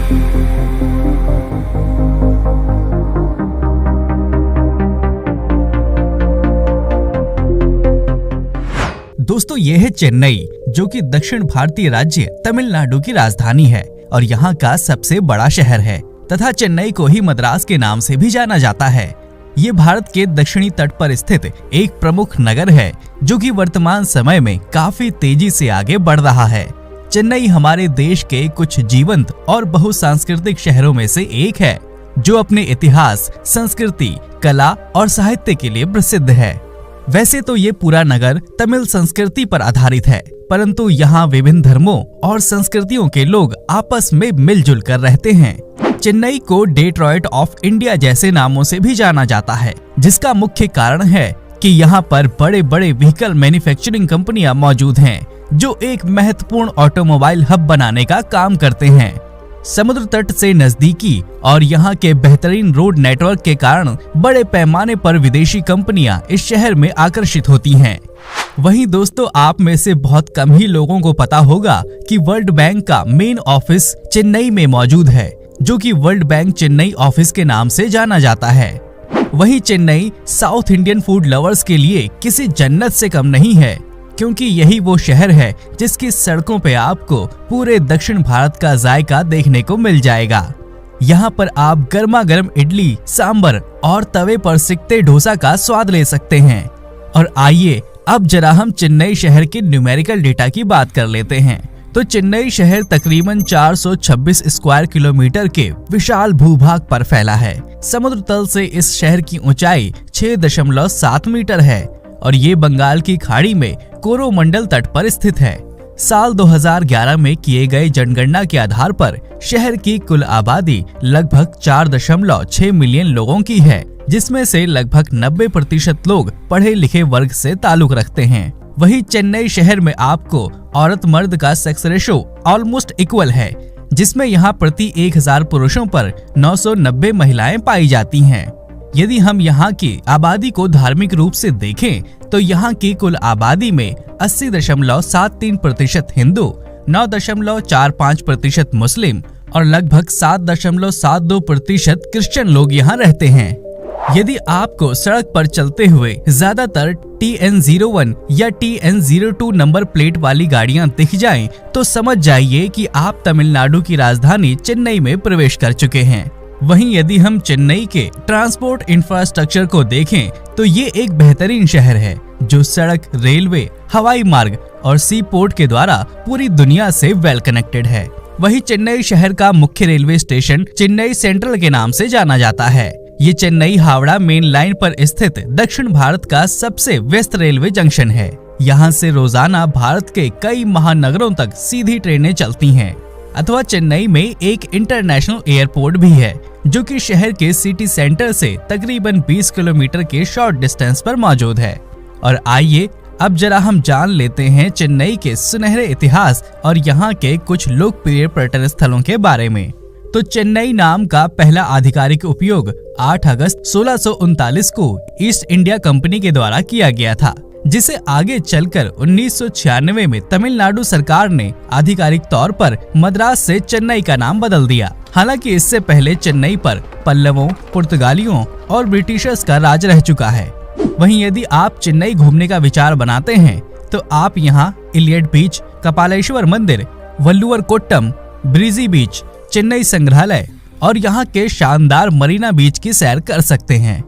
दोस्तों ये है चेन्नई, जो कि दक्षिण भारतीय राज्य तमिलनाडु की राजधानी है और यहाँ का सबसे बड़ा शहर है तथा चेन्नई को ही मद्रास के नाम से भी जाना जाता है। ये भारत के दक्षिणी तट पर स्थित एक प्रमुख नगर है जो कि वर्तमान समय में काफी तेजी से आगे बढ़ रहा है। चेन्नई हमारे देश के कुछ जीवंत और बहुसांस्कृतिक शहरों में से एक है जो अपने इतिहास, संस्कृति, कला और साहित्य के लिए प्रसिद्ध है। वैसे तो ये पूरा नगर तमिल संस्कृति पर आधारित है, परंतु यहाँ विभिन्न धर्मों और संस्कृतियों के लोग आपस में मिलजुल कर रहते हैं। चेन्नई को डेट्रॉइट ऑफ इंडिया जैसे नामों से भी जाना जाता है, जिसका मुख्य कारण है कि यहाँ पर बड़े बड़े व्हीकल मैन्युफैक्चरिंग कंपनियां मौजूद हैं, जो एक महत्वपूर्ण ऑटोमोबाइल हब बनाने का काम करते हैं। समुद्र तट से नजदीकी और यहाँ के बेहतरीन रोड नेटवर्क के कारण बड़े पैमाने पर विदेशी कंपनियां इस शहर में आकर्षित होती हैं। वहीं दोस्तों, आप में से बहुत कम ही लोगों को पता होगा कि वर्ल्ड बैंक का मेन ऑफिस चेन्नई में मौजूद है, जो कि वर्ल्ड बैंक चेन्नई ऑफिस के नाम से जाना जाता है। वहीं Chennai south Indian food lovers के लिए किसी जन्नत से कम नहीं है, क्योंकि यही वो शहर है जिसकी सड़कों पे आपको पूरे दक्षिण भारत का जायका देखने को मिल जाएगा। यहाँ पर आप गर्मा गर्म इडली, सांबर और तवे पर सिकते डोसा का स्वाद ले सकते हैं। और आइए अब जरा हम चेन्नई शहर के न्यूमेरिकल डेटा की बात कर लेते हैं। तो चेन्नई शहर तकरीबन 426 स्क्वायर किलोमीटर के विशाल भूभाग पर फैला है। समुद्र तल से इस शहर की ऊंचाई 6.7 मीटर है और ये बंगाल की खाड़ी में कोरोमंडल तट पर स्थित है। साल 2011 में किए गए जनगणना के आधार पर शहर की कुल आबादी लगभग 4.6 मिलियन लोगों की है, जिसमें से लगभग 90% लोग पढ़े लिखे वर्ग से ताल्लुक रखते हैं। वहीं चेन्नई शहर में आपको औरत मर्द का सेक्स रेशो ऑलमोस्ट इक्वल है, जिसमें यहाँ प्रति 1000 पुरुषों पर 990 महिलाएं पाई जाती हैं। यदि हम यहाँ की आबादी को धार्मिक रूप से देखें तो यहाँ की कुल आबादी में 80.73% हिंदू, 9.45% मुस्लिम और लगभग 7.72% क्रिश्चियन लोग यहाँ रहते हैं। यदि आपको सड़क पर चलते हुए ज्यादातर TN01 या TN02 नंबर प्लेट वाली गाड़ियाँ दिख जाएं, तो समझ जाइए कि आप तमिलनाडु की राजधानी चेन्नई में प्रवेश कर चुके हैं। वहीं यदि हम चेन्नई के ट्रांसपोर्ट इंफ्रास्ट्रक्चर को देखें तो ये एक बेहतरीन शहर है जो सड़क, रेलवे, हवाई मार्ग और सी पोर्ट के द्वारा पूरी दुनिया से वेल कनेक्टेड है। वहीं चेन्नई शहर का मुख्य रेलवे स्टेशन चेन्नई सेंट्रल के नाम से जाना जाता है। ये चेन्नई हावड़ा मेन लाइन पर स्थित दक्षिण भारत का सबसे व्यस्त रेलवे जंक्शन है। यहाँ से रोजाना भारत के कई महानगरों तक सीधी ट्रेनें चलती हैं। अथवा चेन्नई में एक इंटरनेशनल एयरपोर्ट भी है, जो कि शहर के सिटी सेंटर से तकरीबन 20 किलोमीटर के शॉर्ट डिस्टेंस पर मौजूद है। और आइए अब जरा हम जान लेते हैं चेन्नई के सुनहरे इतिहास और यहाँ के कुछ लोकप्रिय पर्यटन स्थलों के बारे में। तो चेन्नई नाम का पहला आधिकारिक उपयोग 8 अगस्त 1639 को ईस्ट इंडिया कंपनी के द्वारा किया गया था, जिसे आगे चलकर 1996 में तमिलनाडु सरकार ने आधिकारिक तौर पर मद्रास से चेन्नई का नाम बदल दिया। हालांकि इससे पहले चेन्नई पर पल्लवों, पुर्तगालियों और ब्रिटिशर्स का राज रह चुका है। वहीं यदि आप चेन्नई घूमने का विचार बनाते हैं तो आप यहाँ इलियट बीच, कपालेश्वर मंदिर, वल्लुवर कोट्टम, ब्रीजी बीच, चेन्नई संग्रहालय और यहाँ के शानदार मरीना बीच की सैर कर सकते हैं।